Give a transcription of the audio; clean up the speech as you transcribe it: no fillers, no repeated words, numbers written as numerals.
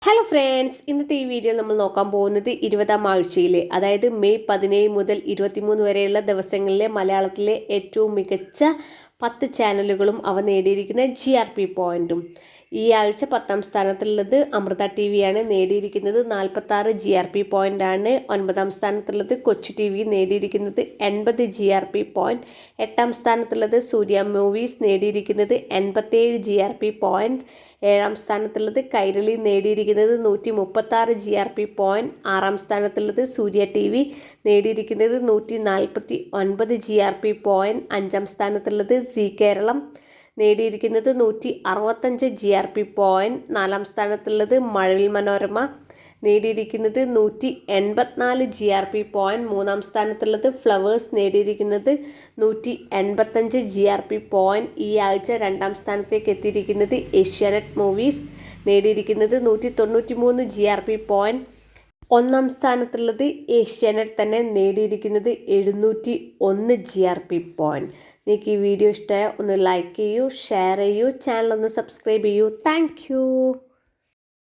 Hello friends, ഇന്നത്തെ ഈ വീഡിയോയിൽ നമ്മൾ നോക്കാൻ പോകുന്നത് 20ാം ആഴ്ചയിലെ, അതായത് മെയ് 17 മുതൽ 23 വരെയുള്ള ദിവസങ്ങളിലെ മലയാളത്തിലെ ഏറ്റവും മികച്ച 10 ചാനലുകളും അവ നേടിയിരിക്കുന്ന GRP പോയിന്റും. ഈ ആഴ്ച 10ാം സ്ഥാനത്തുള്ളത് അമൃത TV ആണ്. നേടിയിരിക്കുന്നത് 46 GRP പോയിന്റ് ആണ്. 9ാം സ്ഥാനത്തുള്ളത് കൊച്ചു TV നേടിയിരിക്കുന്നത് 80 GRP പോയിന്റ്. 8ാം സ്ഥാനത്തുള്ളത് സൂര്യ മൂവീസ് നേടിയിരിക്കുന്നത് 87 GRP പോയിന്റ്. 7ാം സ്ഥാനത്തുള്ളത് കൈരളി നേടിയിരിക്കുന്നത് 136 GRP പോയിന്റ്. 6ാം സ്ഥാനത്തുള്ളത് സൂര്യ TV നേടിയിരിക്കുന്നത് 149 GRP പോയിന്റ്. 5ാം സ്ഥാനത്തുള്ളത് സി കേരളം നേടിയിരിക്കുന്നത് 165 GRP പോയിന്റ്. 4ാം സ്ഥാനത്തുള്ളത് മഴവിൽ മനോരമ നേടിയിരിക്കുന്നത് 184 GRP പോയിന്റ്. 3ാം സ്ഥാനത്തുള്ളത് ഫ്ലവേഴ്സ് നേടിയിരിക്കുന്നത് 185 GRP പോയിന്റ്. ഈ ആഴ്ച 2ാം സ്ഥാനത്തേക്ക് എത്തിയിരിക്കുന്നത് ഏഷ്യാനെറ്റ് മൂവീസ് നേടിയിരിക്കുന്നത് 193 GRP പോയിന്റ്. 1ാം സ്ഥാനത്തുള്ളത് ഏഷ്യാനെറ്റ് തന്നെ നേടിയിരിക്കുന്നത് 701 GRP പോയിന്റ്. നിങ്ങൾക്ക് ഈ വീഡിയോ ഇഷ്ടമായ ഒന്ന് ലൈക്ക് ചെയ്യൂ, ഷെയർ ചെയ്യൂ, ചാനൽ ഒന്ന് സബ്സ്ക്രൈബ് ചെയ്യൂ. താങ്ക്